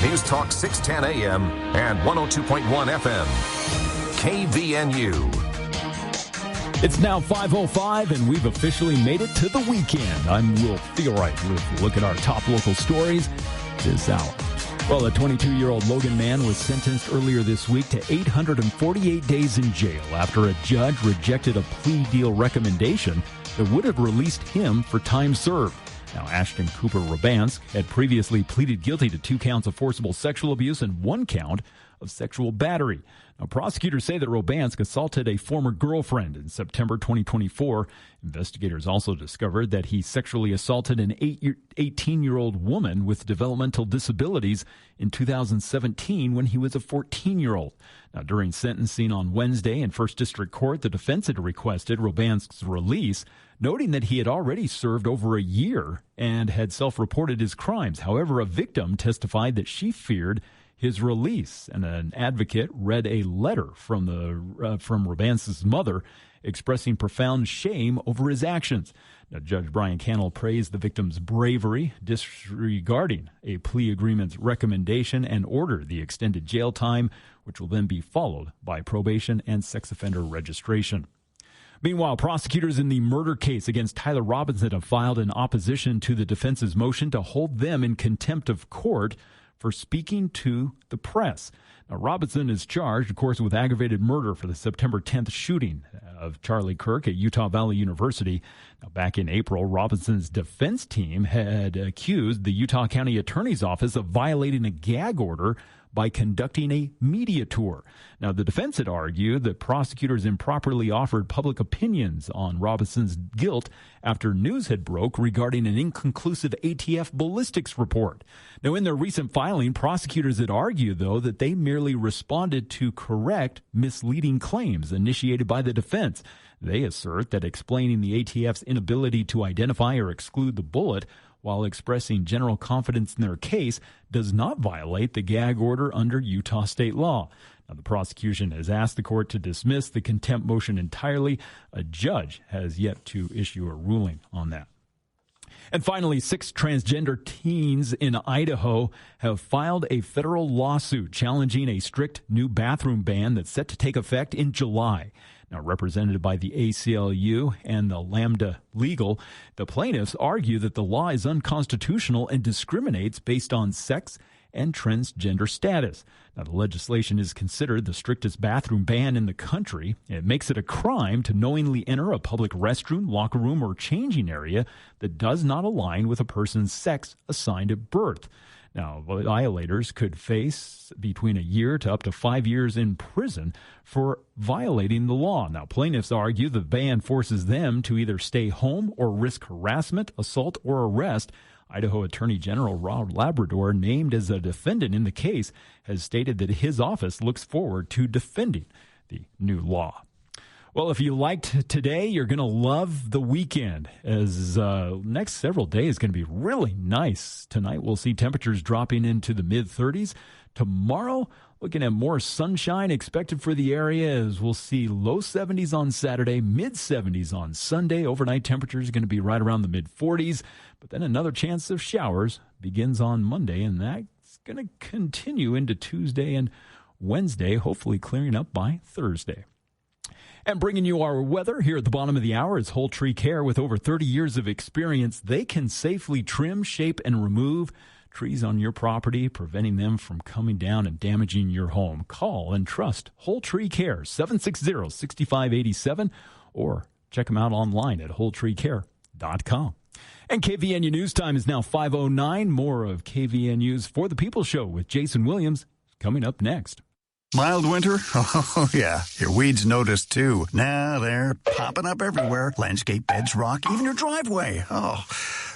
News Talk 610 AM and 102.1 FM. KVNU. It's now 5:05, and we've officially made it to the weekend. I'm Will Theorite with a look at our top local stories this hour. Well, a 22-year-old Logan man was sentenced earlier this week to 848 days in jail after a judge rejected a plea deal recommendation that would have released him for time served. Now, Ashton Cooper Robansk had previously pleaded guilty to 2 counts of forcible sexual abuse and 1 count of sexual battery. Now, prosecutors say that Robansk assaulted a former girlfriend in September 2024. Investigators also discovered that he sexually assaulted an 18-year-old woman with developmental disabilities in 2017 when he was a 14-year-old. Now, during sentencing on Wednesday in First District Court, the defense had requested Robansk's release, noting that he had already served over a year and had self-reported his crimes. However, a victim testified that she feared his release, and an advocate read a letter from Robansk's mother expressing profound shame over his actions. Now, Judge Brian Cannell praised the victim's bravery, disregarding a plea agreement's recommendation, and ordered the extended jail time, which will then be followed by probation and sex offender registration. Meanwhile, prosecutors in the murder case against Tyler Robinson have filed in opposition to the defense's motion to hold them in contempt of court for speaking to the press. Now, Robinson is charged, of course, with aggravated murder for the September 10th shooting of Charlie Kirk at Utah Valley University. Now, back in April, Robinson's defense team had accused the Utah County Attorney's Office of violating a gag order by conducting a media tour. Now, the defense had argued that prosecutors improperly offered public opinions on Robinson's guilt after news had broke regarding an inconclusive ATF ballistics report. Now, in their recent filing, prosecutors had argued, though, that they merely responded to correct misleading claims initiated by the defense. They assert that explaining the ATF's inability to identify or exclude the bullet while expressing general confidence in their case does not violate the gag order under Utah state law. Now, the prosecution has asked the court to dismiss the contempt motion entirely. A judge has yet to issue a ruling on that. And finally, 6 transgender teens in Idaho have filed a federal lawsuit challenging a strict new bathroom ban that's set to take effect in July. Now, represented by the ACLU and the Lambda Legal, the plaintiffs argue that the law is unconstitutional and discriminates based on sex and transgender status. Now, the legislation is considered the strictest bathroom ban in the country. It makes it a crime to knowingly enter a public restroom, locker room, or changing area that does not align with a person's sex assigned at birth. Now, violators could face between a year to up to 5 years in prison for violating the law. Now, plaintiffs argue the ban forces them to either stay home or risk harassment, assault, or arrest. Idaho Attorney General Rod Labrador, named as a defendant in the case, has stated that his office looks forward to defending the new law. Well, if you liked today, you're going to love the weekend, as next several days going to be really nice. Tonight, we'll see temperatures dropping into the mid-30s. Tomorrow, looking at more sunshine expected for the area, as we'll see low 70s on Saturday, mid-70s on Sunday. Overnight temperatures are going to be right around the mid-40s. But then another chance of showers begins on Monday, and that's going to continue into Tuesday and Wednesday, hopefully clearing up by Thursday. And bringing you our weather here at the bottom of the hour is Whole Tree Care. With over 30 years of experience, they can safely trim, shape, and remove trees on your property, preventing them from coming down and damaging your home. Call and trust Whole Tree Care, 760-6587, or check them out online at wholetreecare.com. And KVNU News Time is now 5:09. More of KVNU's For the People Show with Jason Williams coming up next. Mild winter? Oh, yeah. Your weeds noticed, too. Now they're popping up everywhere. Landscape beds rock, even your driveway. Oh.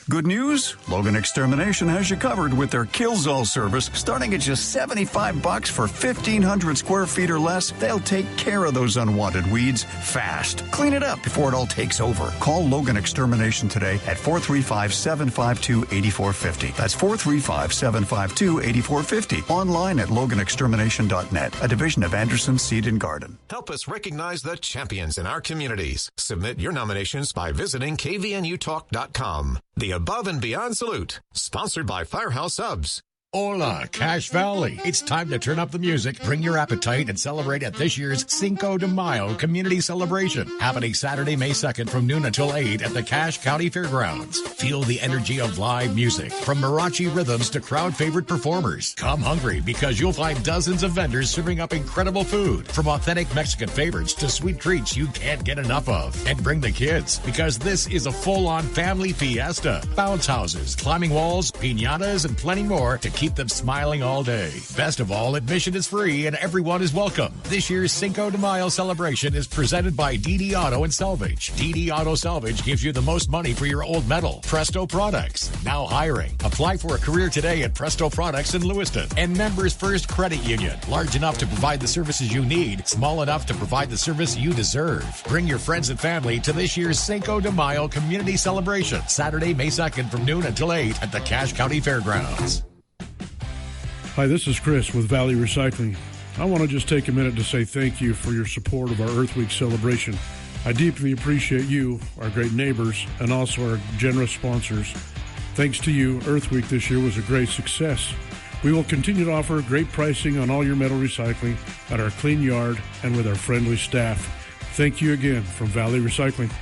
Good news? Logan Extermination has you covered with their Killzall service. Starting at just $75 for 1,500 square feet or less, they'll take care of those unwanted weeds fast. Clean it up before it all takes over. Call Logan Extermination today at 435-752-8450. That's 435-752-8450. Online at loganextermination.net, a division of Anderson Seed and Garden. Help us recognize the champions in our communities. Submit your nominations by visiting kvnutalk.com. The Above and Beyond Salute, sponsored by Firehouse Subs. Hola, Cache Valley. It's time to turn up the music, bring your appetite, and celebrate at this year's Cinco de Mayo Community Celebration, happening Saturday, May 2nd from noon until 8 at the Cache County Fairgrounds. Feel the energy of live music, from mariachi rhythms to crowd-favorite performers. Come hungry, because you'll find dozens of vendors serving up incredible food, from authentic Mexican favorites to sweet treats you can't get enough of. And bring the kids, because this is a full-on family fiesta. Bounce houses, climbing walls, piñatas, and plenty more to keep them smiling all day. Best of all, admission is free and everyone is welcome. This year's Cinco de Mayo celebration is presented by DD Auto and Salvage. DD Auto Salvage gives you the most money for your old metal. Presto Products, now hiring. Apply for a career today at Presto Products in Lewiston. And Members First Credit Union, large enough to provide the services you need, small enough to provide the service you deserve. Bring your friends and family to this year's Cinco de Mayo Community Celebration, Saturday, May 2nd from noon until 8 at the Cache County Fairgrounds. Hi, this is Chris with Valley Recycling. I want to just take a minute to say thank you for your support of our Earth Week celebration. I deeply appreciate you, our great neighbors, and also our generous sponsors. Thanks to you, Earth Week this year was a great success. We will continue to offer great pricing on all your metal recycling at our clean yard and with our friendly staff. Thank you again from Valley Recycling.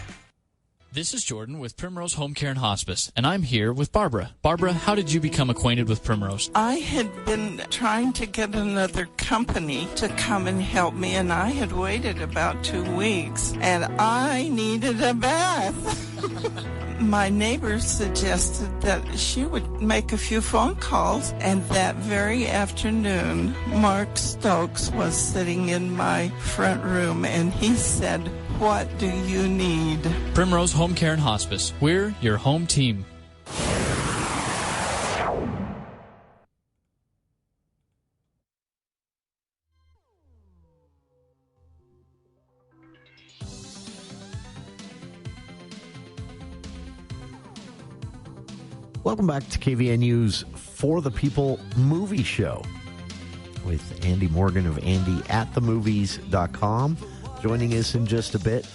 This is Jordan with Primrose Home Care and Hospice, and I'm here with Barbara. Barbara, how did you become acquainted with Primrose? I had been trying to get another company to come and help me, and I had waited about 2 weeks, and I needed a bath. My neighbor suggested that she would make a few phone calls, and that very afternoon, Mark Stokes was sitting in my front room, and he said, "What do you need?" Primrose Home Care and Hospice. We're your home team. Welcome back to KVNU's For the People movie show with Andy Morgan of AndyAtTheMovies.com joining us in just a bit.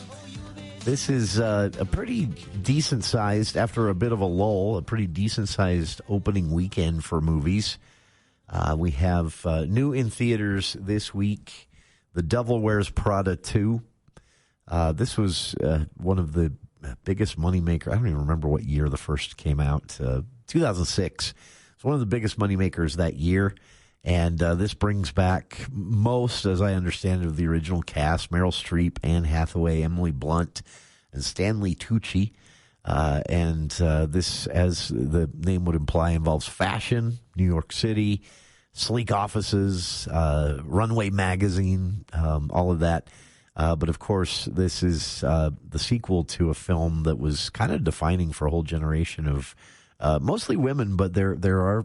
This is a pretty decent-sized, after a bit of a lull, a pretty decent-sized opening weekend for movies. We have new in theaters this week, The Devil Wears Prada 2. This was one of the biggest moneymaker. I don't even remember what year the first came out. 2006. It's one of the biggest moneymakers that year. And this brings back most, as I understand it, of the original cast: Meryl Streep, Anne Hathaway, Emily Blunt, and Stanley Tucci. And this, as the name would imply, involves fashion, New York City, sleek offices, runway magazine, all of that. But, of course, this is the sequel to a film that was kind of defining for a whole generation of mostly women, but there are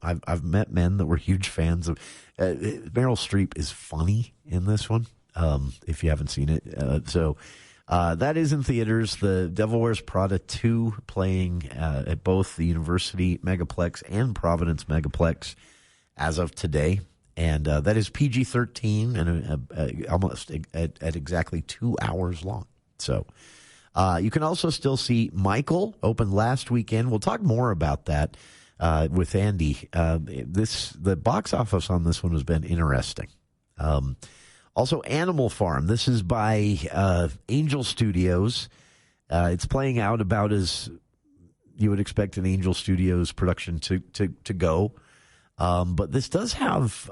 I've met men that were huge fans of. Meryl Streep is funny in this one, if you haven't seen it. So that is in theaters. The Devil Wears Prada 2 playing at both the University Megaplex and Providence Megaplex as of today. And that is PG-13 and almost at exactly 2 hours long. So you can also still see Michael, opened last weekend. We'll talk more about that with Andy. The box office on this one has been interesting. Also, Animal Farm. This is by Angel Studios. It's playing out about as you would expect an Angel Studios production to go. But this does have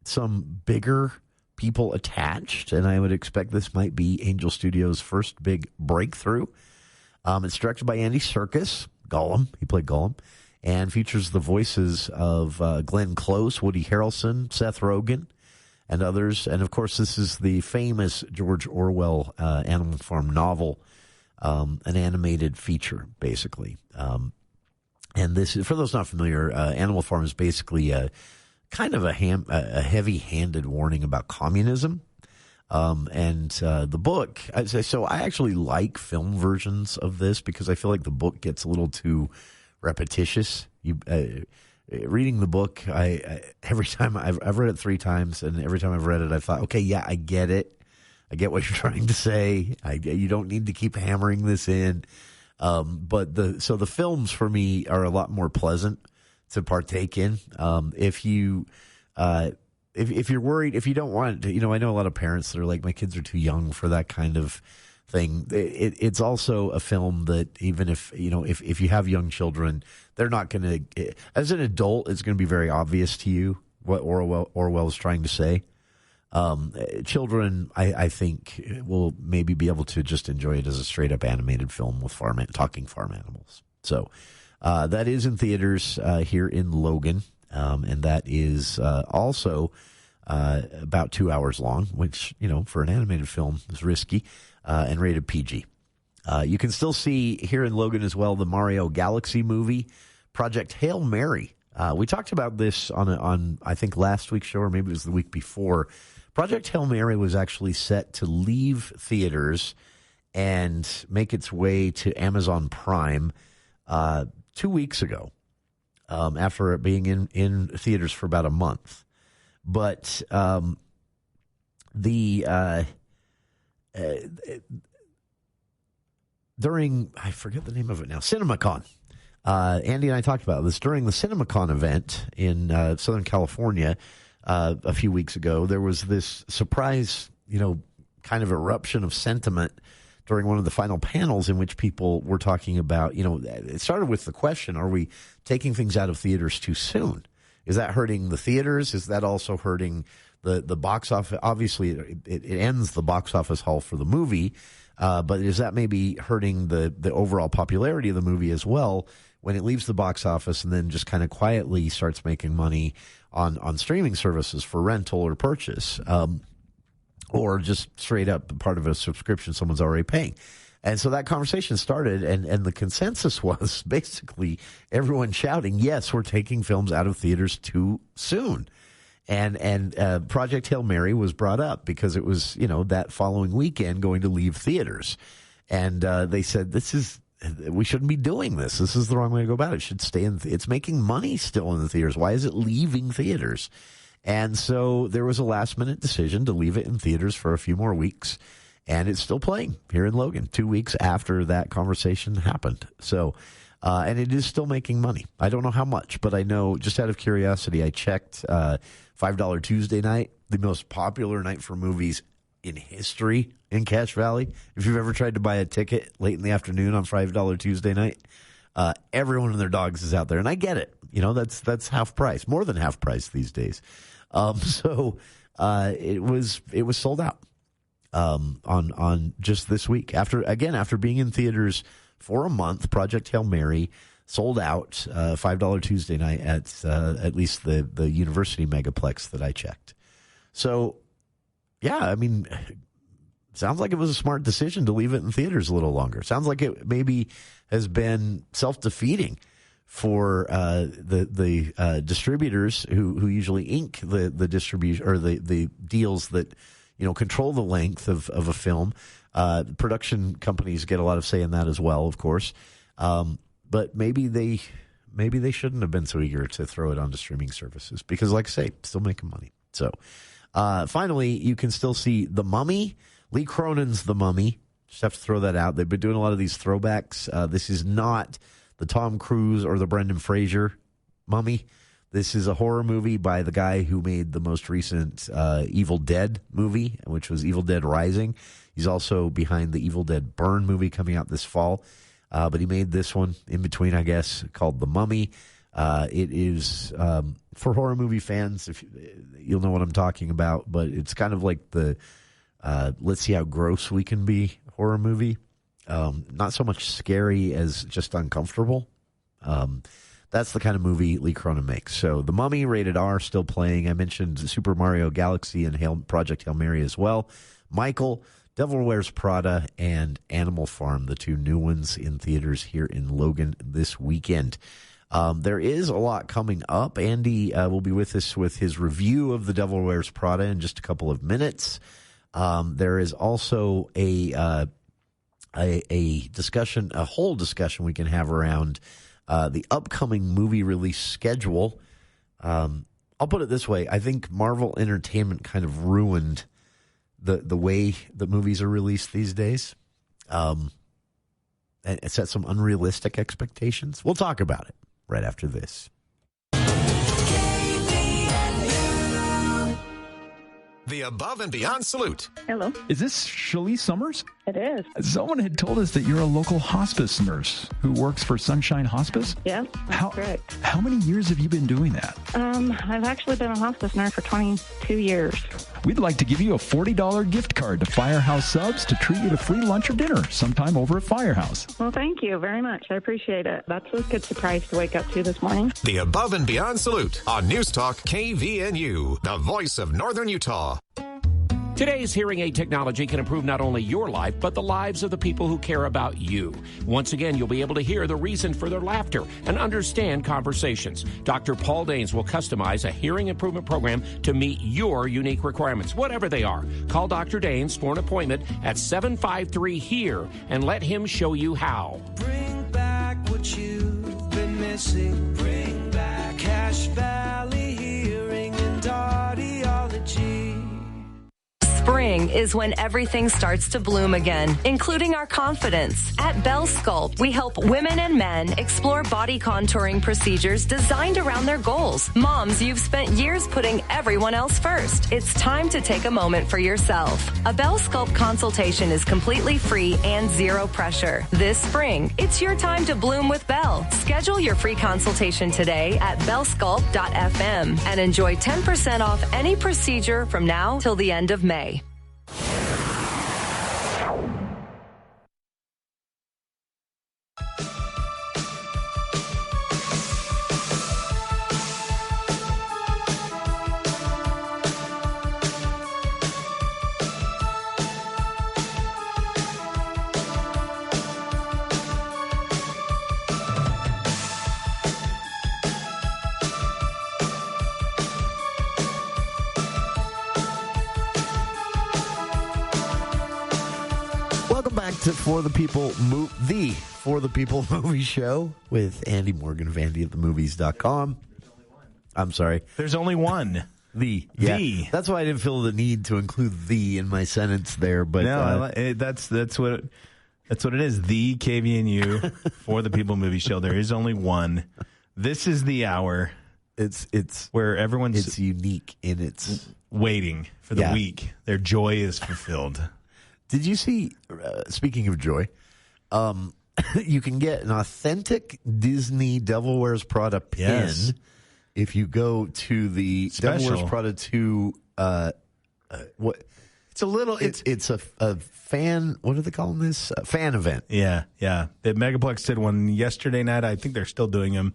some bigger people attached, and I would expect this might be Angel Studios' first big breakthrough. It's directed by Andy Serkis, Gollum. He played Gollum, and features the voices of Glenn Close, Woody Harrelson, Seth Rogen, and others. And, of course, this is the famous George Orwell Animal Farm novel, an animated feature, basically. And this, for those not familiar, Animal Farm is basically a kind of a heavy-handed warning about communism. And the book, so I actually like film versions of this because I feel like the book gets a little too repetitious. Reading the book, every time I've read it 3 times, and every time I've read it, I thought, okay, yeah, I get it. I get what you're trying to say. You don't need to keep hammering this in. But the films for me are a lot more pleasant partake in. If you're worried, if you don't want to, I know a lot of parents that are like, my kids are too young for that kind of thing. It's also a film that even if you have young children, they're not going to, as an adult, it's going to be very obvious to you what Orwell is trying to say. Children, I think, will maybe be able to just enjoy it as a straight up animated film with talking farm animals. So that is in theaters here in Logan, and that is also about 2 hours long, which, for an animated film is risky, and rated PG. You can still see here in Logan as well the Mario Galaxy movie, Project Hail Mary. We talked about this on I think last week's show, or maybe it was the week before. Project Hail Mary was actually set to leave theaters and make its way to Amazon Prime 2 weeks ago, after it being in theaters for about a month. But during, I forget the name of it now, CinemaCon. Andy and I talked about this during the CinemaCon event in Southern California a few weeks ago. There was this surprise, kind of eruption of sentiment during one of the final panels in which people were talking about, it started with the question, are we taking things out of theaters too soon? Is that hurting the theaters? Is that also hurting the box office? Obviously, it ends the box office haul for the movie, but is that maybe hurting the overall popularity of the movie as well when it leaves the box office and then just kind of quietly starts making money on streaming services for rental or purchase, or just straight up part of a subscription someone's already paying? And so that conversation started, and the consensus was basically everyone shouting, yes, we're taking films out of theaters too soon. And Project Hail Mary was brought up because it was, that following weekend going to leave theaters. And they said, we shouldn't be doing this. This is the wrong way to go about it. It should stay it's making money still in the theaters. Why is it leaving theaters? And so there was a last minute decision to leave it in theaters for a few more weeks. And it's still playing here in Logan 2 weeks after that conversation happened. So, and it is still making money. I don't know how much, but I know, just out of curiosity, I checked $5 Tuesday night, the most popular night for movies in history in Cache Valley. If you've ever tried to buy a ticket late in the afternoon on $5 Tuesday night, everyone and their dogs is out there. And I get it. That's half price, more than half price these days. So it was sold out. On just this week, after being in theaters for a month, Project Hail Mary sold out $5 Tuesday night at least the University Megaplex that I checked. So, yeah, I mean, sounds like it was a smart decision to leave it in theaters a little longer. Sounds like it maybe has been self-defeating for the distributors who usually ink the distribution or the deals that control the length of a film. Production companies get a lot of say in that as well, of course. But maybe they shouldn't have been so eager to throw it onto streaming services because, like I say, still making money. So, finally, you can still see The Mummy, Lee Cronin's The Mummy. Just have to throw that out. They've been doing a lot of these throwbacks. This is not the Tom Cruise or the Brendan Fraser Mummy. This is a horror movie by the guy who made the most recent Evil Dead movie, which was Evil Dead Rising. He's also behind the Evil Dead Burn movie coming out this fall. But he made this one in between, I guess, called The Mummy. It is, for horror movie fans, you'll know what I'm talking about, but it's kind of like the let's see how gross we can be horror movie. Not so much scary as just uncomfortable. That's the kind of movie Lee Cronin makes. So The Mummy, rated R, still playing. I mentioned Super Mario Galaxy and Project Hail Mary as well. Michael, Devil Wears Prada, and Animal Farm, the two new ones in theaters here in Logan this weekend. There is a lot coming up. Andy will be with us with his review of The Devil Wears Prada in just a couple of minutes. There is also a discussion, a whole discussion we can have around the upcoming movie release schedule. I'll put it this way. I think Marvel Entertainment kind of ruined the way the movies are released these days. And set some unrealistic expectations. We'll talk about it right after this. The Above and Beyond Salute. Hello. Is this Shalice Summers? It is. Someone had told us that you're a local hospice nurse who works for Sunshine Hospice. Yeah, that's correct. How many years have you been doing that? I've actually been a hospice nurse for 22 years. We'd like to give you a $40 gift card to Firehouse Subs to treat you to free lunch or dinner sometime over at Firehouse. Well, thank you very much. I appreciate it. That's a good surprise to wake up to this morning. The Above and Beyond Salute on News Talk KVNU, the voice of Northern Utah. Today's hearing aid technology can improve not only your life, but the lives of the people who care about you. Once again, you'll be able to hear the reason for their laughter and understand conversations. Dr. Paul Danes will customize a hearing improvement program to meet your unique requirements, whatever they are. Call Dr. Danes for an appointment at 753-HERE and let him show you how. Bring back what you've been missing. Bring back Cache Valley Hearing and Audiology. Spring is when everything starts to bloom again, including our confidence. At Bell Sculpt, we help women and men explore body contouring procedures designed around their goals. Moms, you've spent years putting everyone else first. It's time to take a moment for yourself. A Bell Sculpt consultation is completely free and zero pressure. This spring, it's your time to bloom with Bell. Schedule your free consultation today at bellsculpt.fm and enjoy 10% off any procedure from now till the end of May. Welcome back to For the People movie show with Andy Morgan of AndyAtTheMovies.com. I'm sorry. There's only one. The. That's why I didn't feel the need to include the in my sentence there. But no, that's what it is. The KVNU For the People movie show. There is only one. This is the hour. It's where everyone's. It's unique in its waiting for the week. Their joy is fulfilled. Did you see, speaking of joy, you can get an authentic Disney Devil Wears Prada pin if you go to the Devil Wears Prada 2, what? It's a little, it's a fan, what are they calling this? A fan event. Yeah. The Megaplex did one yesterday night. I think they're still doing them.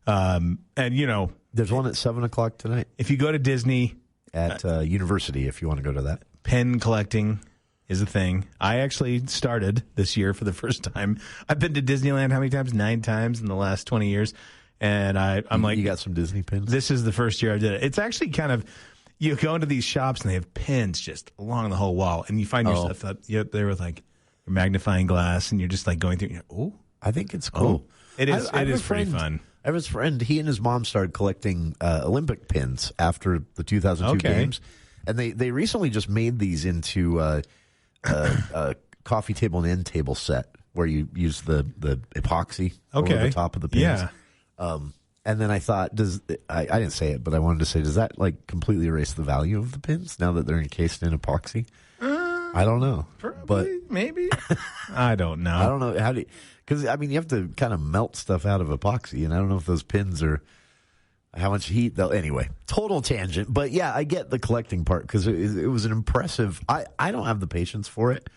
And, you know. There's one at 7 o'clock tonight. If you go to Disney. At University, if you want to go to that. Pen collecting is a thing. I actually started this year for the first time. I've been to Disneyland how many times? 9 times in the last 20 years. And I'm like... You got some Disney pins? This is the first year I did it. It's actually kind of... You go into these shops and they have pins just along the whole wall. And you find yourself there with like your magnifying glass and you're just like going through... Oh, I think it's cool. It is pretty fun. I have a friend, he and his mom started collecting Olympic pins after the 2002 games. And they recently just made these into... a coffee table and end table set where you use the epoxy over the top of the pins. Yeah. And then I thought, I didn't say it, but I wanted to say, does that like completely erase the value of the pins now that they're encased in epoxy? I don't know. Probably, maybe. I don't know. I don't know. Because, I mean, you have to kind of melt stuff out of epoxy, and I don't know if those pins are... How much heat they'll... Anyway, total tangent. But yeah, I get the collecting part because it was an impressive... I don't have the patience for it.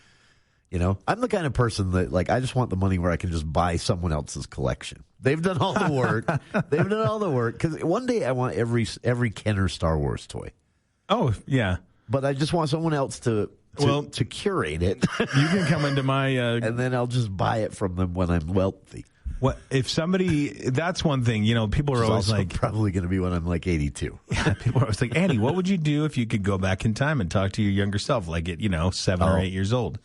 You know, I'm the kind of person that, like, I just want the money where I can just buy someone else's collection. They've done all the work. They've done all the work. Because one day I want every Kenner Star Wars toy. Oh, yeah. But I just want someone else to curate it. You can come into my... and then I'll just buy it from them when I'm wealthy. What if somebody? That's one thing. You know, people are always like, probably going to be when I'm like 82. Yeah, people are always like, Andy, what would you do if you could go back in time and talk to your younger self, like at 7 or 8 years old?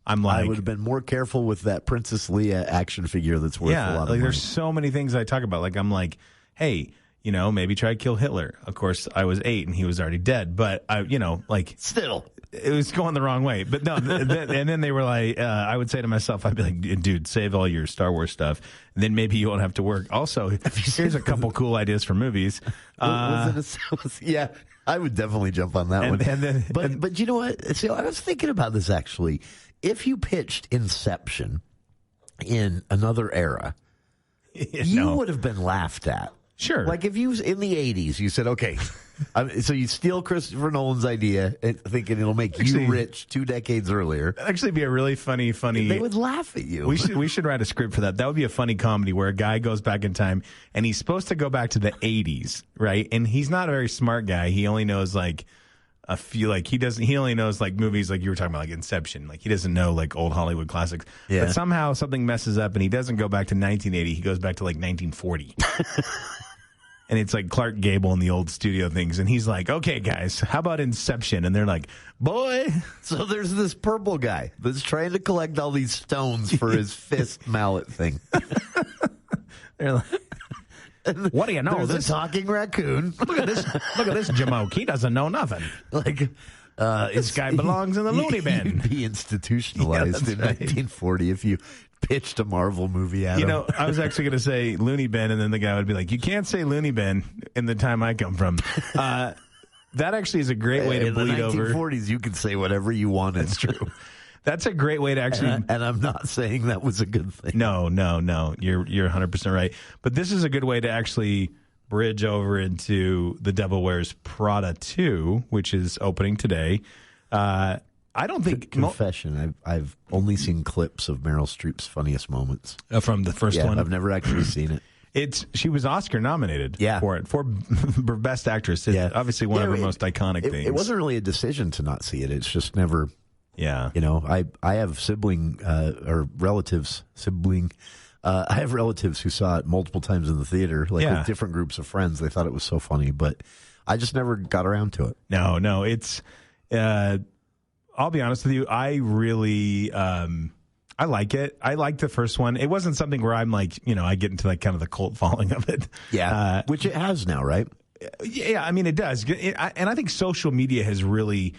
I'm like, I would have been more careful with that Princess Leia action figure that's worth a lot of money. There's so many things I talk about. Like I'm like, hey, maybe try to kill Hitler. Of course, I was 8 and he was already dead. But still. It was going the wrong way. But no, and then they were like, I would say to myself, I'd be like, dude, save all your Star Wars stuff. And then maybe you won't have to work. Also, here's a couple cool ideas for movies. Yeah. I would definitely jump on that one. But you know what? See, I was thinking about this actually. If you pitched Inception in another era, you would have been laughed at. Sure. Like if you, in the 80s, you said, okay, so you steal Christopher Nolan's idea thinking it'll make you rich 2 decades earlier. That'd actually be a really funny. They would laugh at you. We should write a script for that. That would be a funny comedy where a guy goes back in time and he's supposed to go back to the 80s, right? And he's not a very smart guy. He only knows like a few, like he only knows like movies like you were talking about, like Inception. Like he doesn't know like old Hollywood classics. Yeah. But somehow something messes up and he doesn't go back to 1980. He goes back to like 1940. And it's like Clark Gable in the old studio things. And he's like, okay, guys, how about Inception? And they're like, boy. So there's this purple guy that's trying to collect all these stones for his fist mallet thing. They're like, what do you know? There's a talking raccoon. Look at this Jamoke. He doesn't know nothing. Like, this guy belongs in the loony bin. You'd be institutionalized in 1940 if you pitched a Marvel movie at him. You know, I was actually going to say loony bin, and then the guy would be like, you can't say loony bin in the time I come from. That actually is a great way to bleed over. In the 1940s, you could say whatever you wanted. That's true. That's a great way to actually... And I'm not saying that was a good thing. No. You're 100% right. But this is a good way to actually bridge over into The Devil Wears Prada 2, which is opening today. I don't think... Confession, I've only seen clips of Meryl Streep's funniest moments. From the first one? I've never actually seen it. She was Oscar nominated for it, for Best Actress. It's obviously one of her most iconic things. It wasn't really a decision to not see it. It's just never... Yeah. You know, I have relatives I have relatives who saw it multiple times in the theater, like with different groups of friends. They thought it was so funny, but I just never got around to it. No, it's... I'll be honest with you. I really, I like it. I like the first one. It wasn't something where I'm like, I get into like kind of the cult following of it. Yeah. Which it has now, right? Yeah. I mean, it does. And I think social media has really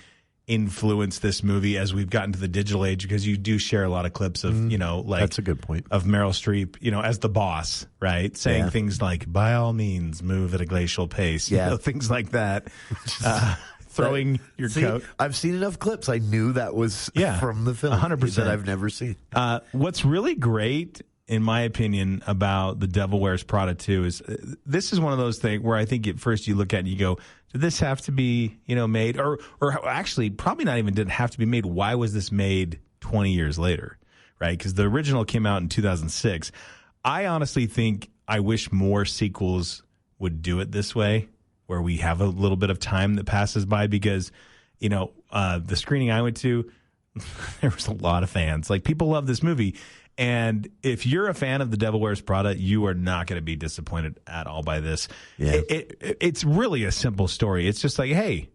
influenced this movie as we've gotten to the digital age, because you do share a lot of clips of, like that's a good point, of Meryl Streep, as the boss, right? Saying things like, by all means, move at a glacial pace, things like that. Throwing your coat. I've seen enough clips. I knew that was from the film. 100%. That I've never seen. What's really great, in my opinion, about The Devil Wears Prada 2 is this is one of those things where I think at first you look at it and you go, did this have to be, made? Or actually, probably not even did it have to be made. Why was this made 20 years later, right? Because the original came out in 2006. I honestly think I wish more sequels would do it this way, where we have a little bit of time that passes by, because, the screening I went to, there was a lot of fans. Like, people love this movie. And if you're a fan of The Devil Wears Prada, you are not going to be disappointed at all by this. Yeah. It's really a simple story. It's just like, hey,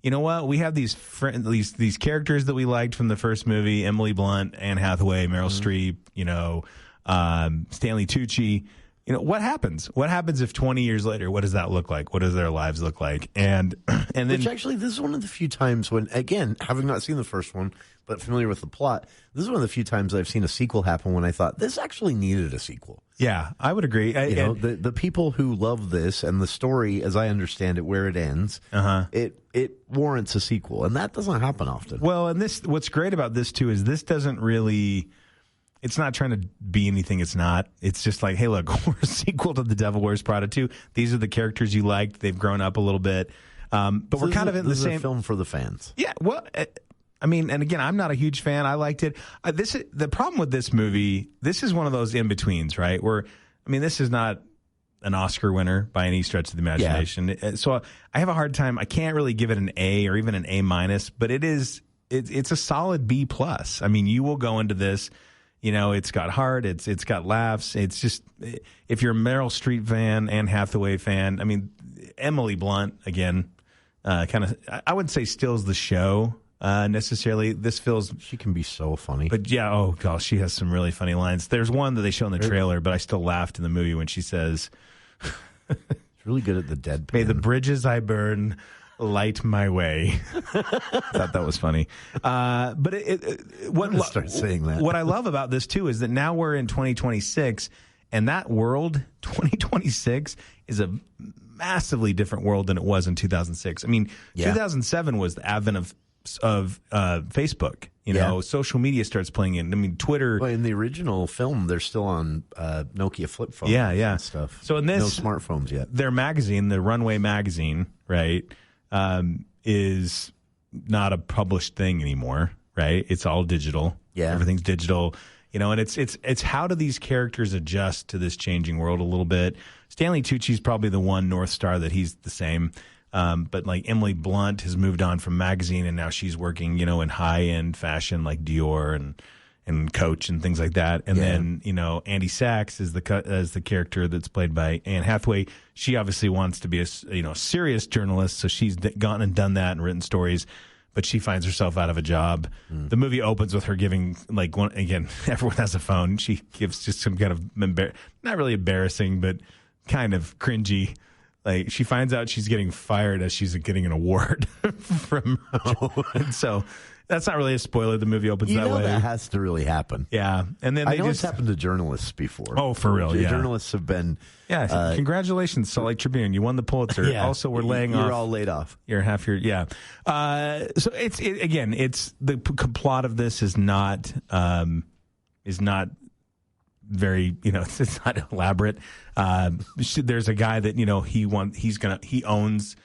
you know what? We have these characters that we liked from the first movie: Emily Blunt, Anne Hathaway, Meryl Streep, Stanley Tucci. What happens? What happens if 20 years later, what does that look like? What does their lives look like? And then, which actually, this is one of the few times when, again, having not seen the first one, but familiar with the plot, this is one of the few times I've seen a sequel happen when I thought this actually needed a sequel. Yeah, I would agree. The people who love this and the story, as I understand it, where it ends, it warrants a sequel, and that doesn't happen often. Well, and what's great about this too is this doesn't really. It's not trying to be anything it's not. It's just like, hey, look, we're a sequel to The Devil Wears Prada 2. These are the characters you liked. They've grown up a little bit. But we're kind of in the same... This is a film for the fans. Yeah, well, I mean, and again, I'm not a huge fan. I liked it. The problem with this movie, this is one of those in-betweens, right? Where, I mean, this is not an Oscar winner by any stretch of the imagination. Yeah. So I have a hard time. I can't really give it an A or even an A-, but it's a solid B+. I mean, you will go into this... it's got heart. It's got laughs. It's just, if you're a Meryl Streep fan, Anne Hathaway fan, I mean, Emily Blunt, again, kind of, I wouldn't say steals the show necessarily. This feels... She can be so funny. But yeah, oh gosh, she has some really funny lines. There's one that they show in the trailer, but I still laughed in the movie when she says... She's really good at the deadpan. May the bridges I burn... light my way. Thought that was funny. But start saying that. What I love about this too is that now we're in 2026, And that world, 2026, is a massively different world than it was in 2006. I mean, 2007 was the advent of Facebook. You know, social media starts playing in. I mean, Twitter. Well, in the original film, they're still on Nokia flip phones. And stuff. So in this, no smartphones yet. Their magazine, the Runway magazine, right, is not a published thing anymore. Right, it's all digital. Yeah, everything's digital. You know, and it's how do these characters adjust to this changing world a little bit? Stanley Tucci's probably the one North Star that he's the same. But like Emily Blunt has moved on from magazine and now she's working, you know, in high end fashion like Dior and Coach and things like that. And then, you know, Andy Sachs is the character that's played by Anne Hathaway. She obviously wants to be a serious journalist, so she's gone and done that and written stories. But she finds herself out of a job. The movie opens with her giving, like, everyone has a phone. She gives just some kind of, not really embarrassing, but kind of cringy. Like, she finds out she's getting fired as she's getting an award from and so that's not really a spoiler. The movie opens that way. That has to really happen. Yeah. And then it's happened to journalists before. Oh, for real, yeah. Journalists have been... Yeah, congratulations, Salt Lake Tribune. You won the Pulitzer. Yeah. Also, we're laying off... You're all laid off. You're half your... Yeah. So, it's the plot of this is not very, it's not elaborate. There's a guy that, he owns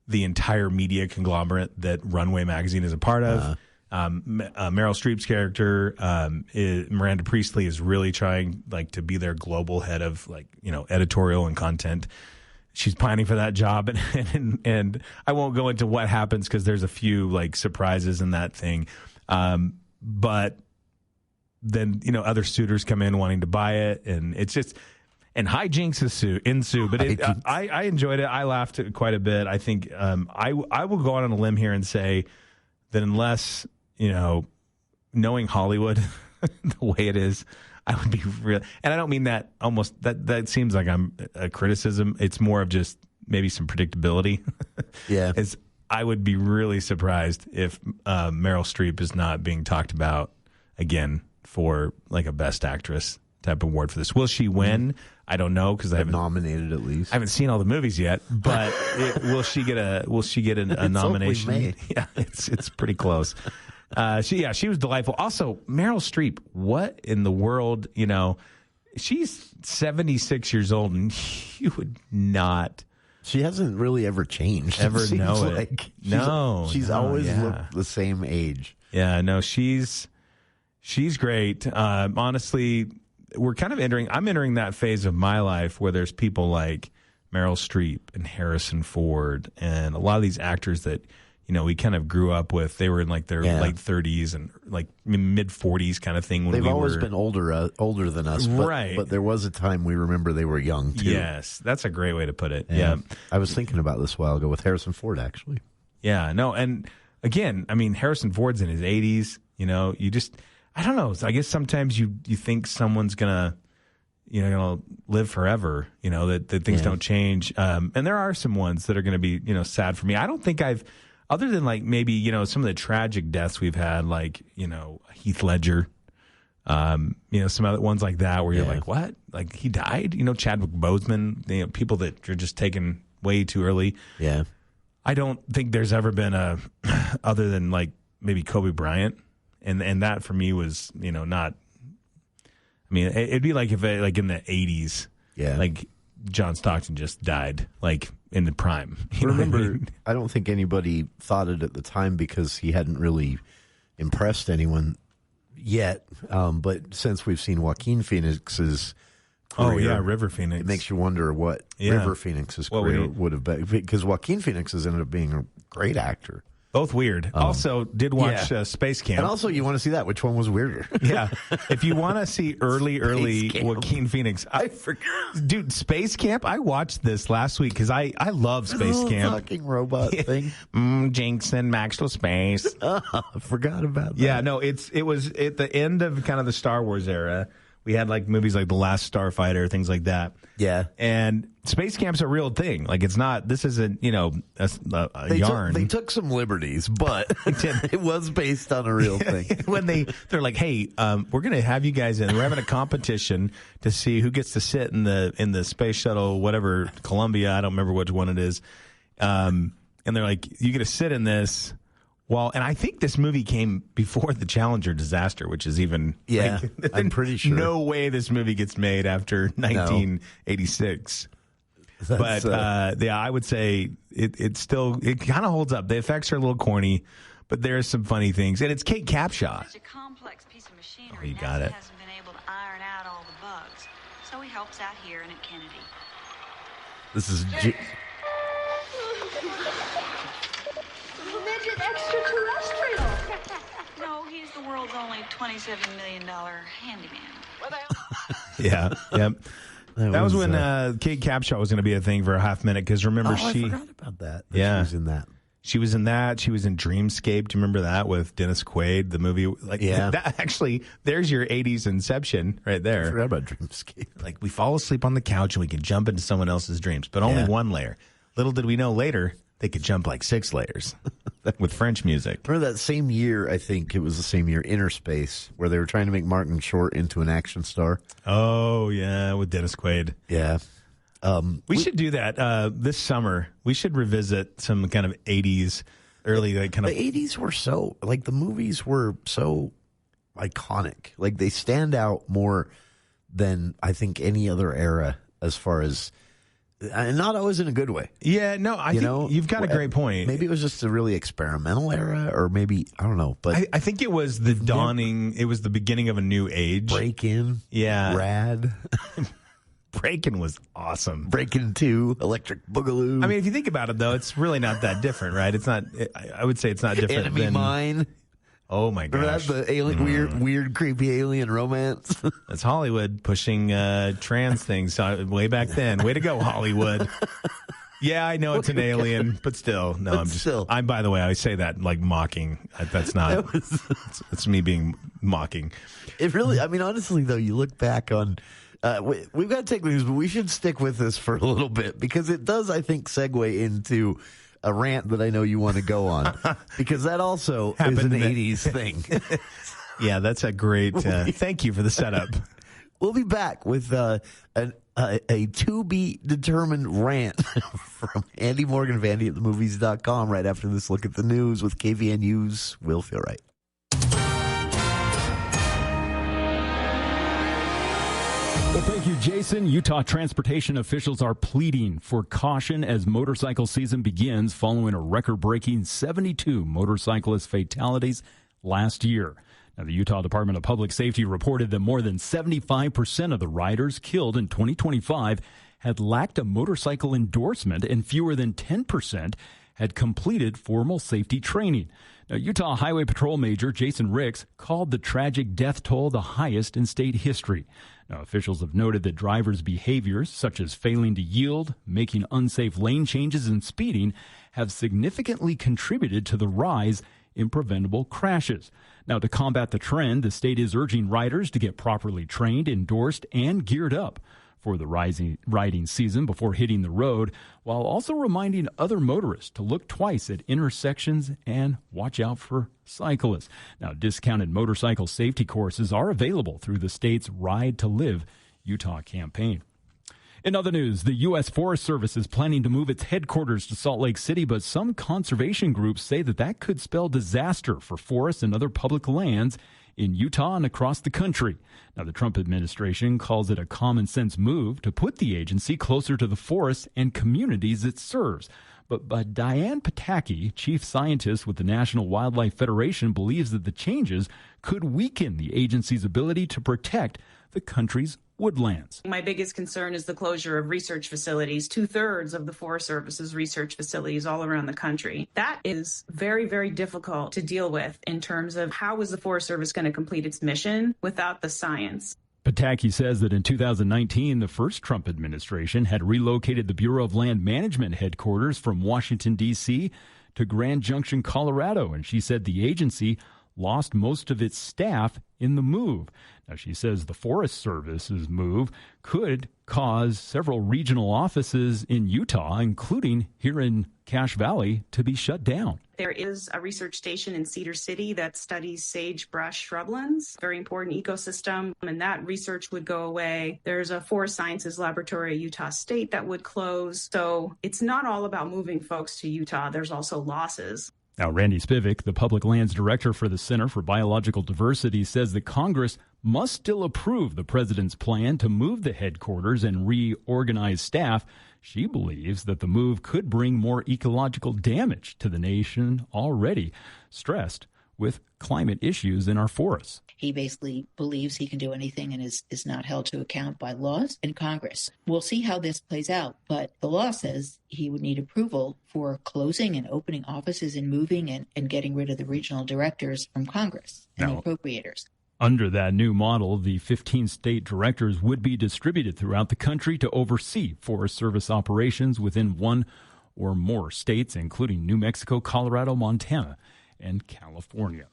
the entire media conglomerate that Runway magazine is a part of. Meryl Streep's character, Miranda Priestley, is really trying to be their global head of editorial and content. She's pining for that job, and I won't go into what happens because there's a few surprises in that thing. But then other suitors come in wanting to buy it, and it's just hijinks ensue. But I enjoyed it. I laughed quite a bit. I think I will go out on a limb here and say that unless knowing Hollywood the way it is, I would be real. And I don't mean that almost that seems like I'm a criticism. It's more of just maybe some predictability. Yeah. I would be really surprised if Meryl Streep is not being talked about again for a Best Actress type award for this. Will she win? I don't know because I haven't nominated at least. I haven't seen all the movies yet, but will she get a nomination? Yeah, it's pretty close. She was delightful. Also, Meryl Streep, what in the world, she's 76 years old and you would not. She hasn't really ever changed. Ever know it. She's always looked the same age. Yeah, no, she's great. Honestly, I'm entering that phase of my life where there's people like Meryl Streep and Harrison Ford and a lot of these actors that, we kind of grew up with. They were in their late 30s and mid 40s kind of thing. They've always been older than us. Right. But there was a time we remember they were young too. Yes. That's a great way to put it. Yeah. I was thinking about this a while ago with Harrison Ford, actually. Yeah, no. And again, Harrison Ford's in his 80s, you just, I don't know. I guess sometimes you think someone's gonna live forever. That things don't change. And there are some ones that are gonna be sad for me. I don't think I've, other than maybe some of the tragic deaths we've had, Heath Ledger. Some other ones like that where you're like, what? He died? Chadwick Boseman. People that are just taken way too early. Yeah. I don't think there's ever been other than maybe Kobe Bryant. And that for me was, not, it'd be if in the 80s, John Stockton just died, in the prime. Remember, I don't think anybody thought it at the time because he hadn't really impressed anyone yet. But since we've seen Joaquin Phoenix's career, River Phoenix, it makes you wonder what River Phoenix's career would have been. Because Joaquin Phoenix has ended up being a great actor. Both weird. Also, did watch Space Camp. And also, you want to see that. Which one was weirder? Yeah. If you want to see early Joaquin Phoenix. I forgot. Dude, Space Camp, I watched this last week because I love Space Camp. Fucking robot thing. Jinx and Maxwell Space. I forgot about that. Yeah, no, it was at the end of kind of the Star Wars era we had like movies like The Last Starfighter, things like that. Yeah. And space camp's a real thing. Like it's not, this isn't, a yarn. They took some liberties, but it was based on a real thing. When they're like, hey, we're going to have you guys in. We're having a competition to see who gets to sit in the space shuttle, whatever, Columbia. I don't remember which one it is. And they're like, you get to sit in this. Well, and I think this movie came before the Challenger disaster, which is even... Yeah, I'm pretty sure. No way this movie gets made after 1986. No. But, I would say it kind of holds up. The effects are a little corny, but there's some funny things. And it's Kate Capshaw. It's a complex piece of machinery. Oh, you got it. Hasn't been able to iron out all the bugs. So he helps out here and at Kennedy. This is... Midget extraterrestrial. No, he's the world's only $27 million handyman. Yeah, yep. That was when Kate Capshaw was going to be a thing for a half minute, because remember I forgot about that. Yeah. She was in that. She was in that. She was in Dreamscape. Do you remember that with Dennis Quaid, the movie? That actually, there's your 80s Inception right there. I forgot about Dreamscape. Like, we fall asleep on the couch and we can jump into someone else's dreams, but only one layer. Little did we know later, they could jump like 6 layers with French music. Remember that same year, I think it was the same year, Inner Space, where they were trying to make Martin Short into an action star. Oh, yeah, with Dennis Quaid. Yeah. We should do that this summer. We should revisit some kind of 80s, early The 80s were so, like, the movies were so iconic. Like, they stand out more than, I think, any other era as far as... And not always in a good way. Yeah, no, I think you've got a great point. Maybe it was just a really experimental era, or maybe, I don't know. But I think it was the dawning, it was the beginning of a new age. Break-In. Yeah. Rad. Break-In was awesome. Break-In 2, Electric Boogaloo. I mean, if you think about it, though, it's really not that different, right? It's not, I would say it's not different Enemy than... Mine. Oh, my gosh. Remember that? The alien, weird, creepy alien romance. That's Hollywood pushing trans things way back then. Way to go, Hollywood. Yeah, I know it's an alien, but still. No, I'm by the way, I say that like mocking. That's not, it's me being mocking. It really, I mean, honestly, though, you look back on, we've got to take news, but we should stick with this for a little bit, because it does, I think, segue into a rant that I know you want to go on, because that also is an 80s thing. Yeah, that's a great, thank you for the setup. We'll be back with a to-be-determined rant from Andy Morgan of AndyAtTheMovies.com right after this look at the news with KVNU's Will Feel Right. Well, thank you, Jason. Utah transportation officials are pleading for caution as motorcycle season begins following a record-breaking 72 motorcyclist fatalities last year. Now, the Utah Department of Public Safety reported that more than 75% of the riders killed in 2025 had lacked a motorcycle endorsement, and fewer than 10% had completed formal safety training. Now, Utah Highway Patrol Major Jason Ricks called the tragic death toll the highest in state history. Now, officials have noted that drivers' behaviors, such as failing to yield, making unsafe lane changes, and speeding, have significantly contributed to the rise in preventable crashes. Now, to combat the trend, the state is urging riders to get properly trained, endorsed, and geared up for the riding season before hitting the road, while also reminding other motorists to look twice at intersections and watch out for cyclists. Now, discounted motorcycle safety courses are available through the state's Ride to Live Utah campaign. In other news, the U.S. Forest Service is planning to move its headquarters to Salt Lake City, but some conservation groups say that could spell disaster for forests and other public lands in Utah and across the country. Now, the Trump administration calls it a common-sense move to put the agency closer to the forests and communities it serves. But Diane Pataki, chief scientist with the National Wildlife Federation, believes that the changes could weaken the agency's ability to protect the country's woodlands. My biggest concern is the closure of research facilities, 2/3 of the Forest Service's research facilities all around the country. That is very, very difficult to deal with in terms of how is the Forest Service going to complete its mission without the science. Pataki says that in 2019, the first Trump administration had relocated the Bureau of Land Management headquarters from Washington, D.C. to Grand Junction, Colorado, and she said the agency lost most of its staff in the move. Now, she says the Forest Service's move could cause several regional offices in Utah, including here in Cache Valley, to be shut down. There is a research station in Cedar City that studies sagebrush shrublands, very important ecosystem, and that research would go away. There's a forest sciences laboratory at Utah State that would close. So it's not all about moving folks to Utah. There's also losses. Now, Randy Spivak, the public lands director for the Center for Biological Diversity, says that Congress must still approve the president's plan to move the headquarters and reorganize staff. She believes that the move could bring more ecological damage to the nation already stressed with climate issues in our forests. He basically believes he can do anything and is not held to account by laws and Congress. We'll see how this plays out, but the law says he would need approval for closing and opening offices and moving and getting rid of the regional directors from Congress and the appropriators. Under that new model, the 15 state directors would be distributed throughout the country to oversee Forest Service operations within one or more states, including New Mexico, Colorado, Montana, and California.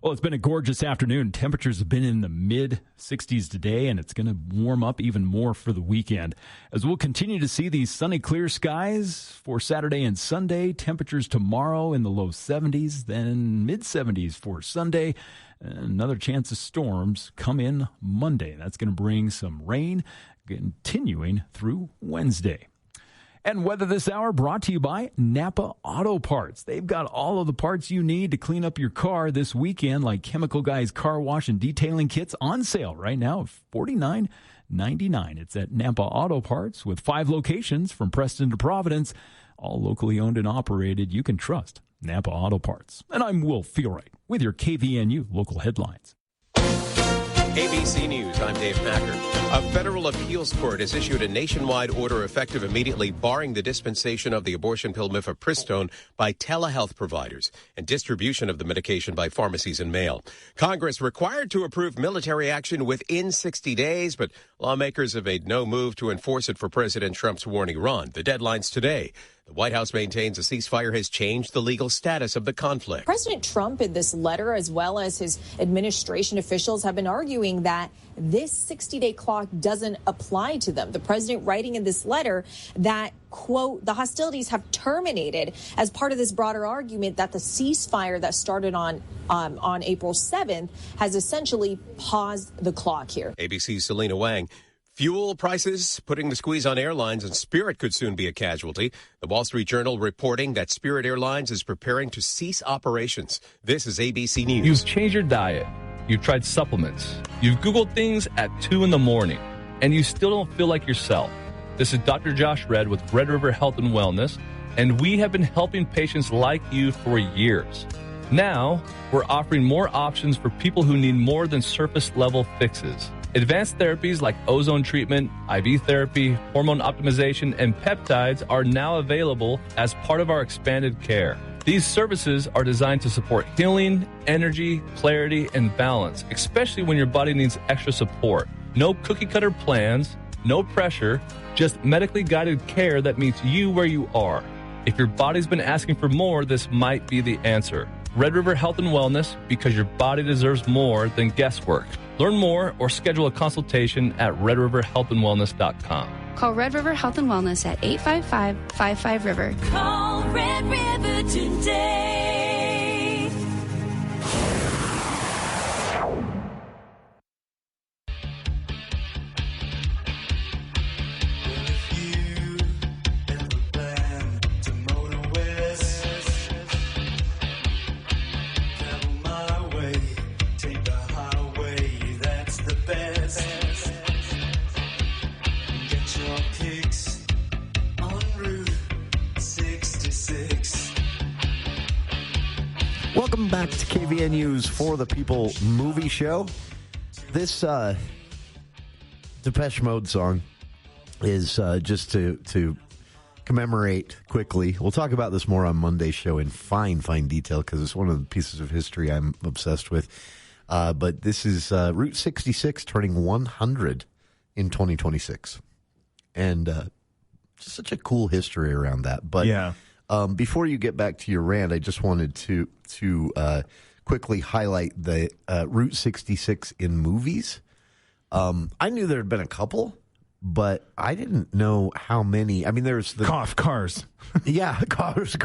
Well, it's been a gorgeous afternoon. Temperatures have been in the mid-60s today, and it's going to warm up even more for the weekend. As we'll continue to see these sunny, clear skies for Saturday and Sunday. Temperatures tomorrow in the low 70s, then mid-70s for Sunday. Another chance of storms come in Monday. That's going to bring some rain continuing through Wednesday. And weather this hour brought to you by Napa Auto Parts. They've got all of the parts you need to clean up your car this weekend, like Chemical Guys car wash and detailing kits on sale right now at $49.99. It's at Napa Auto Parts with 5 locations from Preston to Providence, all locally owned and operated. You can trust Napa Auto Parts. And I'm Will Feelright with your KVNU local headlines. ABC News, I'm Dave Packer. A federal appeals court has issued a nationwide order effective immediately barring the dispensation of the abortion pill mifepristone by telehealth providers and distribution of the medication by pharmacies and mail. Congress required to approve military action within 60 days, but lawmakers have made no move to enforce it for President Trump's war in Iran. The deadline's today. The White House maintains a ceasefire has changed the legal status of the conflict. President Trump, in this letter, as well as his administration officials, have been arguing that this 60-day clock doesn't apply to them. The president writing in this letter that, quote, the hostilities have terminated as part of this broader argument that the ceasefire that started on April 7th has essentially paused the clock here. ABC's Selena Wang. Fuel prices putting the squeeze on airlines, and Spirit could soon be a casualty. The Wall Street Journal reporting that Spirit Airlines is preparing to cease operations. This is ABC News. You've changed your diet. You've tried supplements. You've Googled things at 2 in the morning, and you still don't feel like yourself. This is Dr. Josh Red with Red River Health and Wellness, and we have been helping patients like you for years. Now, we're offering more options for people who need more than surface-level fixes. Advanced therapies like ozone treatment, IV therapy, hormone optimization, and peptides are now available as part of our expanded care. These services are designed to support healing, energy, clarity, and balance, especially when your body needs extra support. No cookie-cutter plans, no pressure, just medically guided care that meets you where you are. If your body's been asking for more, this might be the answer. Red River Health and Wellness, because your body deserves more than guesswork. Learn more or schedule a consultation at redriverhealthandwellness.com. Call Red River Health and Wellness at 855-55-RIVER. Call Red River today. Welcome back to KVNU's For the People movie show. This Depeche Mode song is just to commemorate quickly. We'll talk about this more on Monday's show in fine detail because it's one of the pieces of history I'm obsessed with. But this is Route 66 turning 100 in 2026. And just such a cool history around that. But yeah. Before you get back to your rant, I just wanted to quickly highlight the Route 66 in movies. I knew there had been a couple, but I didn't know how many. I mean, there's the cars. Yeah, cars.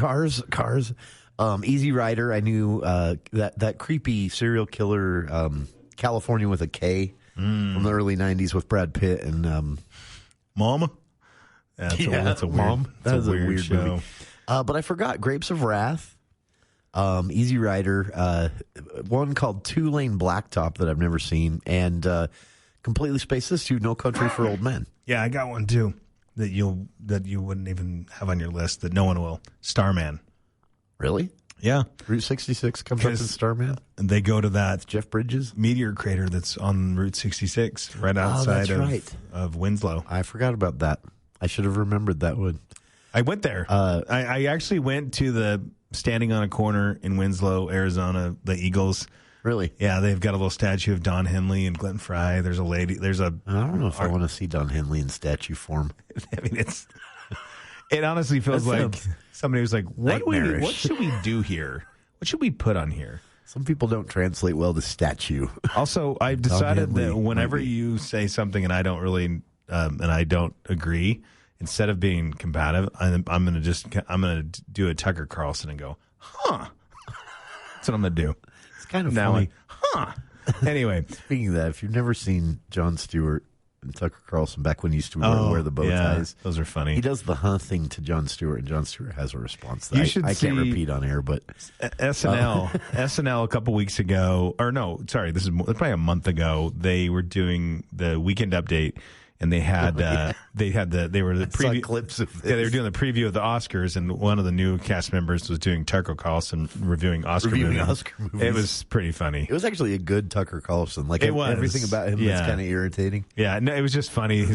Easy Rider. I knew that creepy serial killer, California with a K, from the early '90s with Brad Pitt and Mama. That's a weird. Mom. That was a weird show. movie. But I forgot Grapes of Wrath. Easy Rider, one called Two Lane Blacktop that I've never seen, and completely spaced this to No Country for Old Men. Yeah, I got one too that you wouldn't even have on your list that no one will. Starman. Really? Yeah. Route 66 comes up in Starman. And they go to that Jeff Bridges meteor crater that's on Route 66 right outside of Winslow. I forgot about that. I should have remembered that one. I went there. I actually went to the standing on a corner in Winslow, Arizona, the Eagles. Really? Yeah, they've got a little statue of Don Henley and Glenn Fry. There's a lady. I don't know if I want to see Don Henley in statue form. I mean, it honestly feels like somebody was like, what should we do here? What should we put on here? Some people don't translate well to statue. Also, I've decided that whenever you say something and I don't really, and I don't agree, instead of being combative, I'm going to do a Tucker Carlson and go, huh. That's what I'm going to do. It's kind of funny. Anyway. Speaking of that, if you've never seen Jon Stewart and Tucker Carlson back when he used to wear the bow ties. Those are funny. He does the thing to Jon Stewart, and Jon Stewart has a response that I can't repeat on air, but SNL a couple weeks ago, or no, sorry, this is probably a month ago, they were doing the Weekend Update, and they had they were the preview clips of this. Yeah, they were doing the preview of the Oscars, and one of the new cast members was doing Tucker Carlson reviewing Oscar movies. It was pretty funny. It was actually a good Tucker Carlson. Like everything about him was kind of irritating. Yeah, no, it was just funny.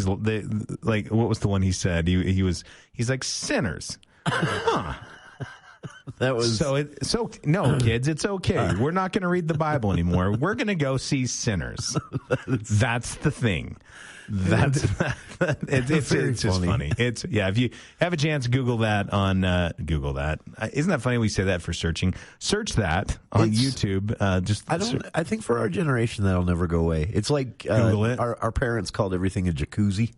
Like what was the one he said? He's like sinners. Huh. That was no, kids, it's okay. We're not going to read the Bible anymore. We're going to go see sinners. That's the thing. It's just funny. It's if you have a chance, Google that on Google that. Isn't that funny? We say that for searching. Search that on YouTube. I think for our generation that'll never go away. It's like Google it. Our parents called everything a jacuzzi.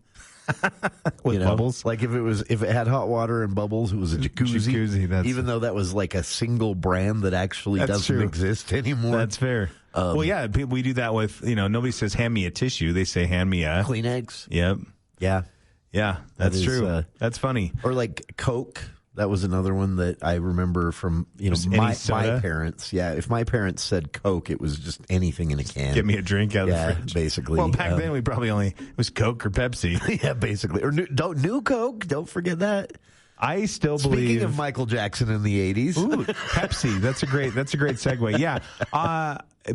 With bubbles, like if it had hot water and bubbles, it was a jacuzzi. Even though that was like a single brand that actually doesn't exist anymore. That's fair. We do that with nobody says hand me a tissue. They say hand me a Kleenex. Yep. Yeah. That's true. That's funny. Or like Coke. That was another one that I remember from my parents. Yeah, if my parents said Coke, it was just anything in a can. Get me a drink out of the fridge. Basically. Well, back then we probably it was Coke or Pepsi. Yeah, basically. Or new Coke. Don't forget that. I still believe. Speaking of Michael Jackson in the 80s. Ooh, Pepsi. That's a great segue. Yeah.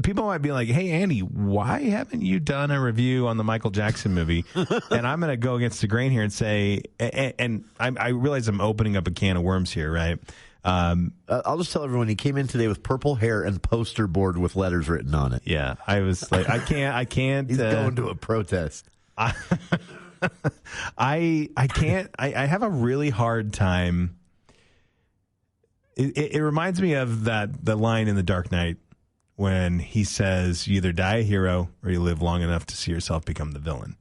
People might be like, hey, Andy, why haven't you done a review on the Michael Jackson movie? And I'm going to go against the grain here and say, and I realize I'm opening up a can of worms here, right? I'll just tell everyone he came in today with purple hair and poster board with letters written on it. Yeah. I was like, I can't. He's going to a protest. I can't. I have a really hard time. It reminds me of the line in The Dark Knight when he says, "You either die a hero or you live long enough to see yourself become the villain."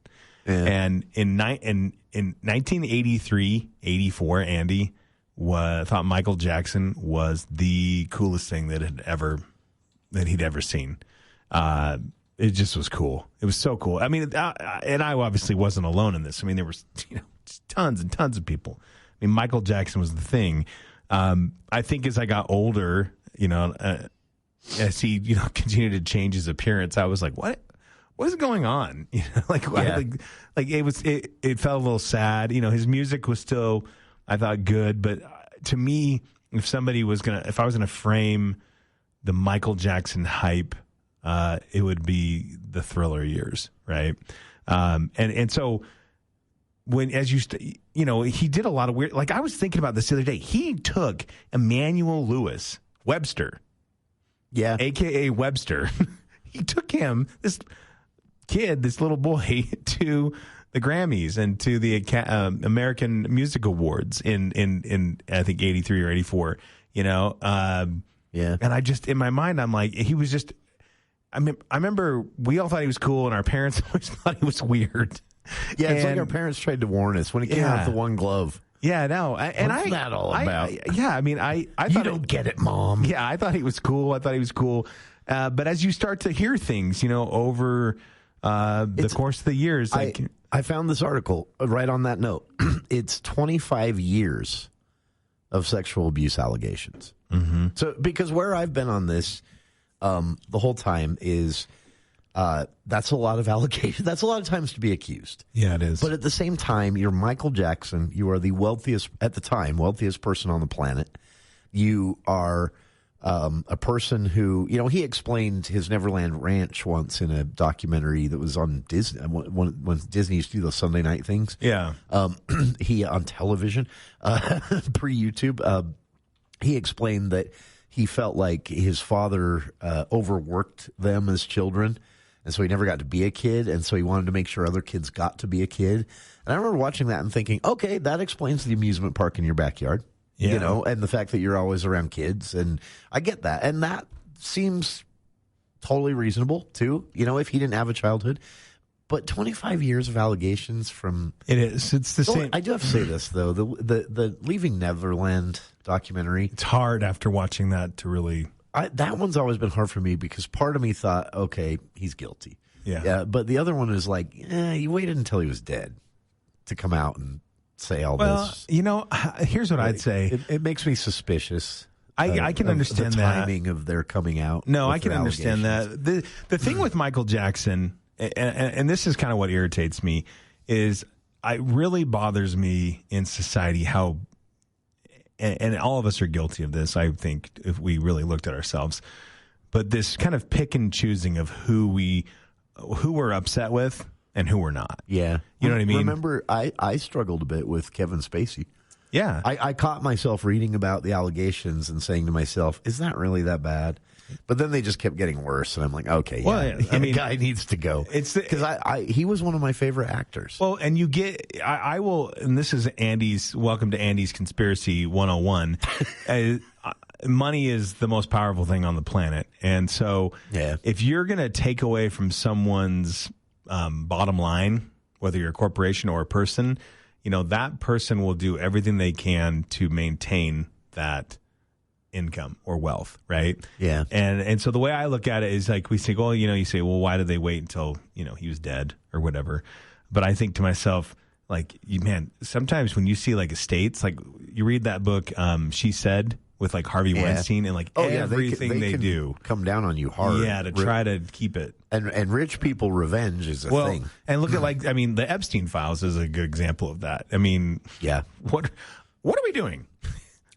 Yeah. And in 1983, 84, Andy thought Michael Jackson was the coolest thing that he'd ever seen. It just was cool. It was so cool. I mean, and I obviously wasn't alone in this. I mean, there was tons and tons of people. I mean, Michael Jackson was the thing. I think as I got older, as he continued to change his appearance, I was like, what is going on? Like it felt a little sad. His music was still, I thought, good, but to me, if I was gonna frame the Michael Jackson hype, it would be the Thriller years, right? And so he did a lot of weird. Like I was thinking about this the other day. He took Emmanuel Lewis Webster, AKA Webster. He took him, this little boy, to the Grammys and to the American Music Awards in I think 83 or 84. Yeah. And I just, in my mind, I'm like, he was just, I remember we all thought he was cool, and our parents always thought he was weird. Yeah, it's like our parents tried to warn us when he came out with the one glove. Yeah, no. What's that all about? I thought you don't get it, Mom. Yeah, I thought he was cool. But as you start to hear things, over the course of the years, I found this article right on that note. It's 25 years of sexual abuse allegations. Mm-hmm. So, because where I've been on this the whole time is that's a lot of allegations. That's a lot of times to be accused. Yeah, it is. But at the same time, you're Michael Jackson. You are the wealthiest person on the planet. You are a person who, he explained his Neverland Ranch once in a documentary that was on Disney, when Disney used to do those Sunday night things. Yeah. He, on television, pre-YouTube, he explained that he felt like his father overworked them as children, and so he never got to be a kid, and so he wanted to make sure other kids got to be a kid. And I remember watching that and thinking, okay, that explains the amusement park in your backyard. Yeah. And the fact that you're always around kids. And I get that. And that seems totally reasonable, too, if he didn't have a childhood. But 25 years of allegations from... It is. It's the same. I do have to say this, though. The Leaving Neverland documentary... It's hard after watching that to really... that one's always been hard for me because part of me thought, okay, he's guilty. Yeah. But the other one is like, you waited until he was dead to come out and say all this. Here's what I'd say. It makes me suspicious. I can understand the that. timing of their coming out. No, I can understand that. The thing with Michael Jackson, and this is kind of what irritates me, is it really bothers me in society how, and all of us are guilty of this, I think, if we really looked at ourselves, but this kind of pick and choosing of who we're upset with and who we're not. Yeah. You know what I mean? Remember, I struggled a bit with Kevin Spacey. Yeah. I caught myself reading about the allegations and saying to myself, is that really that bad? But then they just kept getting worse, and I'm like, okay, the guy needs to go. It's because he was one of my favorite actors. Well, and you get, I will, and this is welcome to Andy's Conspiracy 101. Money is the most powerful thing on the planet, and so if you're going to take away from someone's bottom line, whether you're a corporation or a person, that person will do everything they can to maintain that income or wealth, right? Yeah. And so the way I look at it is like we say, well, you say, well, why did they wait until, he was dead or whatever? But I think to myself, like, sometimes when you see like estates, like you read that book, She Said, with like Harvey Weinstein, and like everything they do come down on you hard. Yeah, to try to keep it. And rich people revenge is a thing. And look at the Epstein files is a good example of that. Yeah. What are we doing?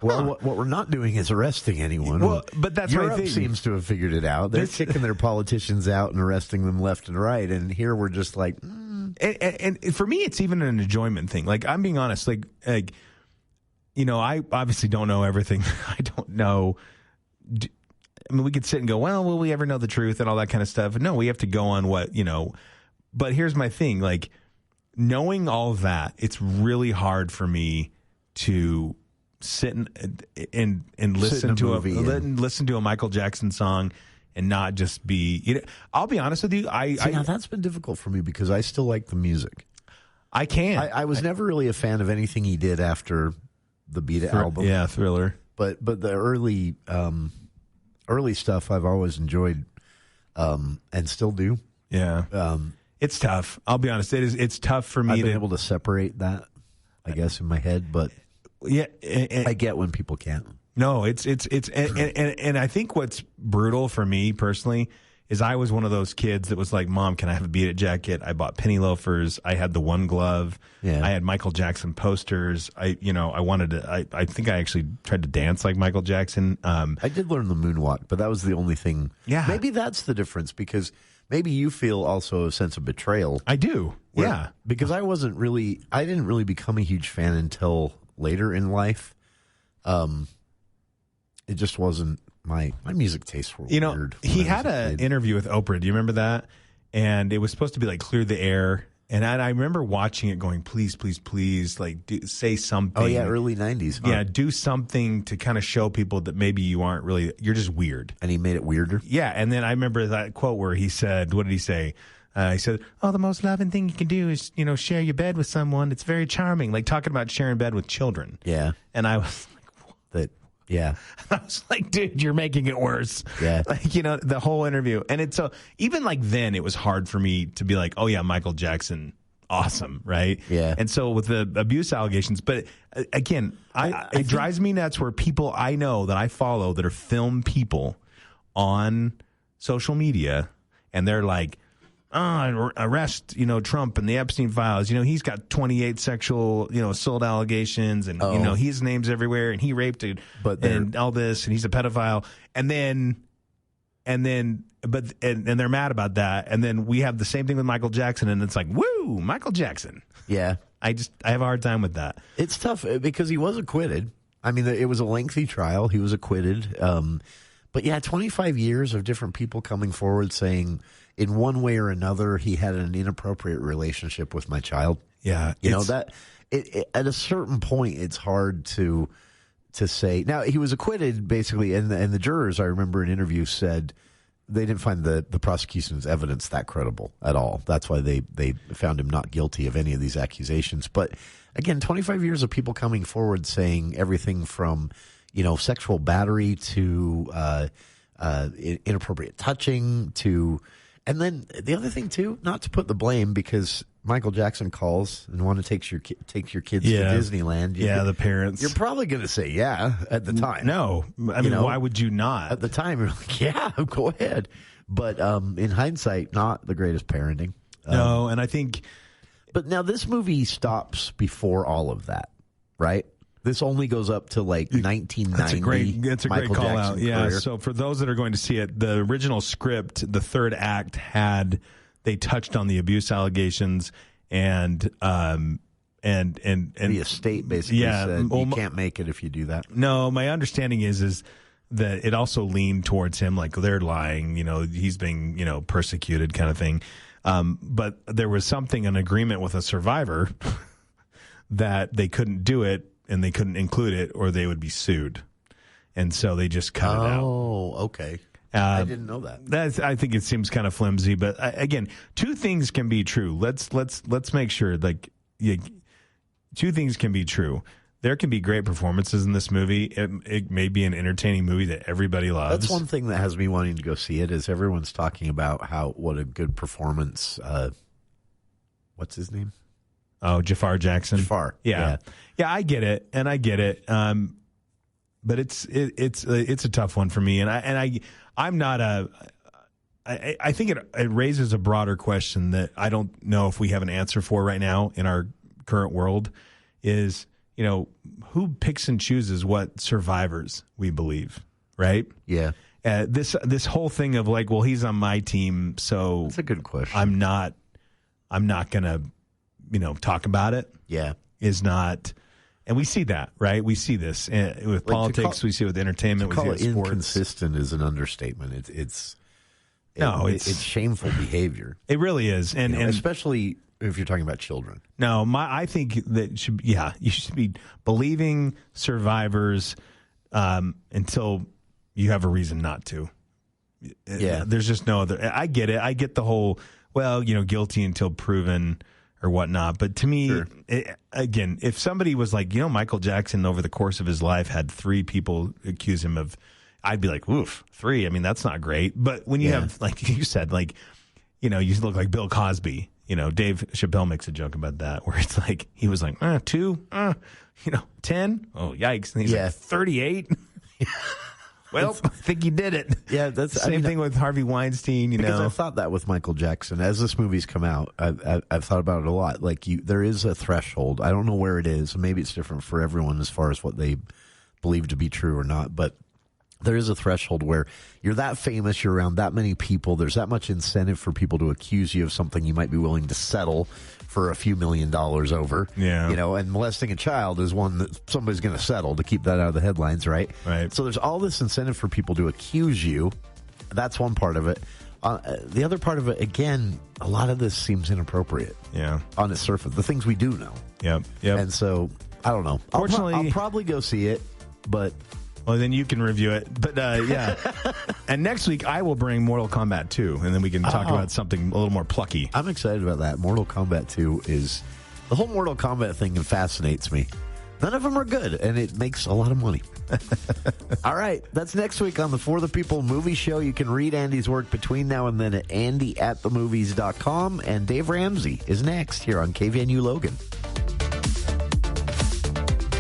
Well, what we're not doing is arresting anyone. Well, but that's Europe my thing. Seems to have figured it out. They're kicking their politicians out and arresting them left and right, and here we're just like. And for me, it's even an enjoyment thing. Like, I'm being honest. Like I obviously don't know everything. I don't know. We could sit and go, well, will we ever know the truth and all that kind of stuff? No, we have to go on what. But here's my thing. Like, knowing all of that, it's really hard for me to sit and listen to listen to a Michael Jackson song and not just be. I'll be honest with you. That's been difficult for me because I still like the music. I can. I was never really a fan of anything he did after the Beat It album. Yeah, Thriller. But the early stuff I've always enjoyed, and still do. Yeah. It's tough. I'll be honest. It's tough for me. I've been able to separate that, I guess, in my head, but. Yeah, I get when people can't. No, it's and I think what's brutal for me personally is I was one of those kids that was like, Mom, can I have a Beat It jacket? I bought penny loafers. I had the one glove. Yeah. I had Michael Jackson posters. I wanted to. I think I actually tried to dance like Michael Jackson. I did learn the moonwalk, but that was the only thing. Yeah, maybe that's the difference because maybe you feel also a sense of betrayal. I do. Yeah, because I didn't really become a huge fan until later in life. It just wasn't my music tastes were weird. He had an interview with Oprah. Do you remember that? And it was supposed to be like Clear the Air. And I remember watching it going, please, please, please, like say something. Oh, yeah, early 90s. Huh? Yeah, do something to kind of show people that maybe you aren't really, you're just weird. And he made it weirder? Yeah, and then I remember that quote where he said, what did he say? He said, "Oh, the most loving thing you can do is, share your bed with someone. It's very charming." Like talking about sharing bed with children. Yeah. And I was like, what? Yeah. I was like, dude, you're making it worse. Yeah. Like, the whole interview. And it's so, even like then it was hard for me to be like, oh yeah, Michael Jackson, awesome, right? Yeah. And so with the abuse allegations, but again, it drives me nuts where people I know that I follow that are film people on social media, and they're like, arrest, Trump and the Epstein files. He's got 28 sexual, assault allegations, and his name's everywhere, and he raped it, and all this, and he's a pedophile. And they're mad about that. And then we have the same thing with Michael Jackson, and it's like, woo, Michael Jackson. Yeah. I have a hard time with that. It's tough because he was acquitted. I mean, it was a lengthy trial. He was acquitted. But yeah, 25 years of different people coming forward saying, in one way or another, he had an inappropriate relationship with my child. Yeah. That at a certain point, it's hard to say. Now, he was acquitted, basically, and the jurors, I remember in interviews, said they didn't find the prosecution's evidence that credible at all. That's why they found him not guilty of any of these accusations. But again, 25 years of people coming forward saying everything from, sexual battery to inappropriate touching to... And then the other thing, too, not to put the blame, because Michael Jackson calls and want to take your kids to Disneyland. The parents. You're probably going to say, yeah, at the time. No. I mean, why would you not? At the time, you're like, yeah, go ahead. But in hindsight, not the greatest parenting. No, and I think... But now this movie stops before all of that, right? This only goes up to like 1990. That's a great Michael call Jackson out. Yeah. career. So for those that are going to see it, the original script, the third act they touched on the abuse allegations and the estate basically said you can't make it if you do that. No, my understanding is that it also leaned towards him, like they're lying, he's being, persecuted kind of thing. But there was an agreement with a survivor that they couldn't do it, and they couldn't include it or they would be sued. And so they just cut it out. Oh, okay. I didn't know that. I think it seems kind of flimsy, but again, two things can be true. Let's make sure two things can be true. There can be great performances in this movie. It may be an entertaining movie that everybody loves. That's one thing that has me wanting to go see it is everyone's talking about what a good performance. What's his name? Oh, Jafar Jackson. Jafar. Yeah, I get it, and I get it. But it's a tough one for me, and I'm not I think it raises a broader question that I don't know if we have an answer for right now in our current world. Is who picks and chooses what survivors we believe, right? Yeah. This whole thing of like, well, he's on my team, so that's a good question. I'm not gonna talk about it. Yeah. Is not, and we see that, right? We see this with politics. We see it with entertainment. We see it with sports. Inconsistent is an understatement. It's shameful behavior. It really is, and especially if you're talking about children. No, I think that you should be believing survivors until you have a reason not to. Yeah, there's just no other. I get it. I get the whole guilty until proven or whatnot. But to me, sure. Again, if somebody was like, Michael Jackson over the course of his life had 3 people accuse him of, I'd be like, oof, 3. I mean, that's not great. But when you have, like you said, you look like Bill Cosby. Dave Chappelle makes a joke about that, where it's like, he was like, 2, 10. Oh, yikes. And he's like, 38. Well, I think you did it. Yeah, that's same thing with Harvey Weinstein. Because I thought that with Michael Jackson. As this movie's come out, I've thought about it a lot. Like there is a threshold. I don't know where it is. Maybe it's different for everyone as far as what they believe to be true or not. But there is a threshold where you're that famous, you're around that many people. There's that much incentive for people to accuse you of something you might be willing to settle for a few $1 million over. Yeah. And molesting a child is one that somebody's going to settle to keep that out of the headlines, right? Right. So there's all this incentive for people to accuse you. That's one part of it. The other part of it, again, a lot of this seems inappropriate. Yeah. On its surface, the things we do know. Yep. And so, I don't know. Fortunately, I'll probably go see it, but... Well, then you can review it. But, yeah. And next week, I will bring Mortal Kombat 2, and then we can talk about something a little more plucky. I'm excited about that. Mortal Kombat 2 is... The whole Mortal Kombat thing fascinates me. None of them are good, and it makes a lot of money. All right, that's next week on the For the People movie show. You can read Andy's work between now and then at andyatthemovies.com, and Dave Ramsey is next here on KVNU Logan.